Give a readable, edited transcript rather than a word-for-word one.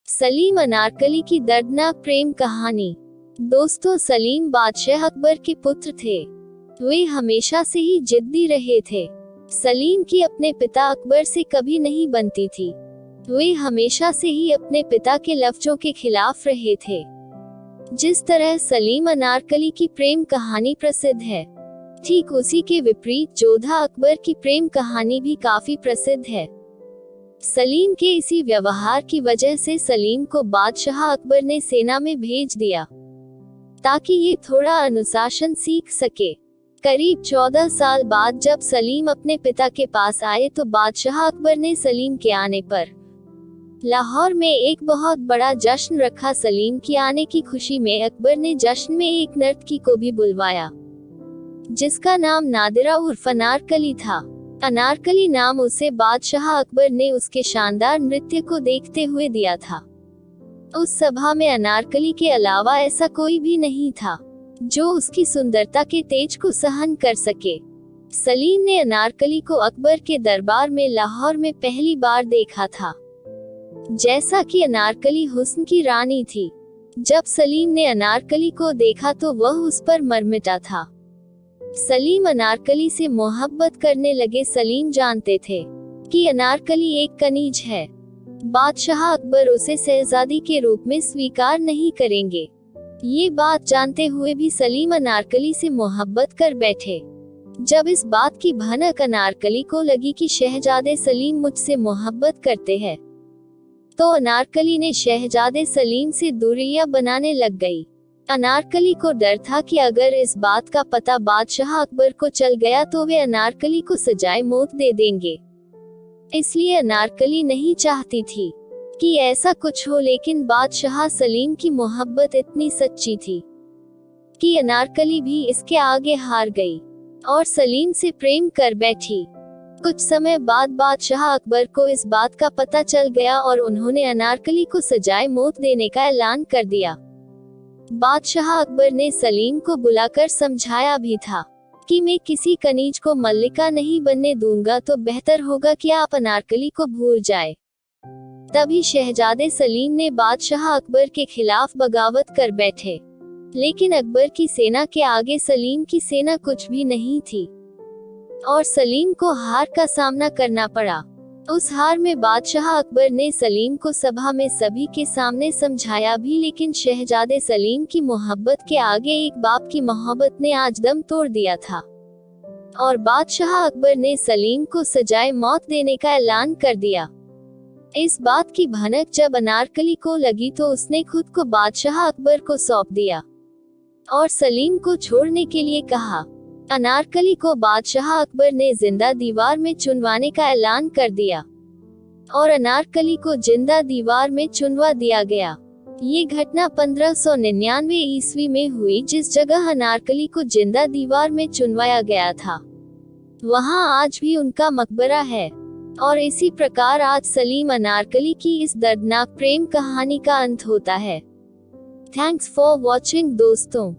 सलीम अनारकली की दर्दनाक प्रेम कहानी। दोस्तों, सलीम बादशाह अकबर के पुत्र थे। वे हमेशा से ही जिद्दी रहे थे। सलीम की अपने पिता अकबर से कभी नहीं बनती थी। वे हमेशा से ही अपने पिता के लफ्जों के खिलाफ रहे थे। जिस तरह सलीम अनारकली की प्रेम कहानी प्रसिद्ध है, ठीक उसी के विपरीत जोधा अकबर की प्रेम कहानी भी काफी प्रसिद्ध है। सलीम के इसी व्यवहार की वजह से सलीम को बादशाह अकबर ने सेना में भेज दिया ताकि ये थोड़ा अनुशासन सीख सके। करीब 14 साल बाद जब सलीम अपने पिता के पास आए तो बादशाह अकबर ने सलीम के आने पर लाहौर में एक बहुत बड़ा जश्न रखा। सलीम की आने की खुशी में अकबर ने जश्न में एक नर्तकी को भी बुलवाया जिसका नाम नादिरा उर्फ अनारकली था। अनारकली नाम उसे बादशाह अकबर ने उसके शानदार नृत्य को देखते हुए दिया था। उस सभा में अनारकली के अलावा ऐसा कोई भी नहीं था जो उसकी सुंदरता के तेज को सहन कर सके। सलीम ने अनारकली को अकबर के दरबार में लाहौर में पहली बार देखा था। जैसा कि अनारकली हुस्न की रानी थी, जब सलीम ने अनारकली को देखा तो वह उस पर मरमिटा था। सलीम अनारकली से मोहब्बत करने लगे। सलीम जानते थे कि अनारकली एक कनीज है। बादशाह अकबर उसे शहजादी के रूप में स्वीकार नहीं करेंगे। ये बात जानते हुए भी सलीम अनारकली से मोहब्बत कर बैठे। जब इस बात की भनक अनारकली को लगी कि शहजादे सलीम मुझसे मोहब्बत करते हैं, तो अनारकली ने शहजादे सलीम से दूरियां बनाने लग गई। अनारकली को डर था कि अगर इस बात का पता बादशाह अकबर को चल गया तो वे अनारकली को सजाए मौत दे देंगे। इसलिए अनारकली नहीं चाहती थी कि ऐसा कुछ हो, लेकिन बादशाह सलीम की मोहब्बत इतनी सच्ची थी कि अनारकली भी इसके आगे हार गई और सलीम से प्रेम कर बैठी। कुछ समय बाद बादशाह अकबर को इस बात का पता चल गया और उन्होंने अनारकली को सजाए मौत देने का ऐलान कर दिया। बादशाह अकबर ने सलीम को बुलाकर समझाया भी था कि मैं किसी कनीज को मल्लिका नहीं बनने दूंगा, तो बेहतर होगा कि आप अनारकली को भूल जाए। तभी शहजादे सलीम ने बादशाह अकबर के खिलाफ बगावत कर बैठे, लेकिन अकबर की सेना के आगे सलीम की सेना कुछ भी नहीं थी और सलीम को हार का सामना करना पड़ा। उस हार में बादशाह अकबर ने सलीम को सभा में सभी के सामने समझाया भी, लेकिन शहजादे सलीम की मोहब्बत के आगे एक बाप की मोहब्बत ने आज दम तोड़ दिया था और बादशाह अकबर ने सलीम को सजाए मौत देने का ऐलान कर दिया। इस बात की भनक जब अनारकली को लगी तो उसने खुद को बादशाह अकबर को सौंप दिया और सलीम को छोड़ने के लिए कहा। अनारकली को बादशाह अकबर ने जिंदा दीवार में चुनवाने का ऐलान कर दिया और अनारकली को जिंदा दीवार में चुनवा दिया गया। ये घटना 1599 ईस्वी में हुई। जिस जगह अनारकली को जिंदा दीवार में चुनवाया गया था, वहां आज भी उनका मकबरा है। और इसी प्रकार आज सलीम अनारकली की इस दर्दनाक प्रेम कहानी का अंत होता है। थैंक्स फॉर वॉचिंग दोस्तों।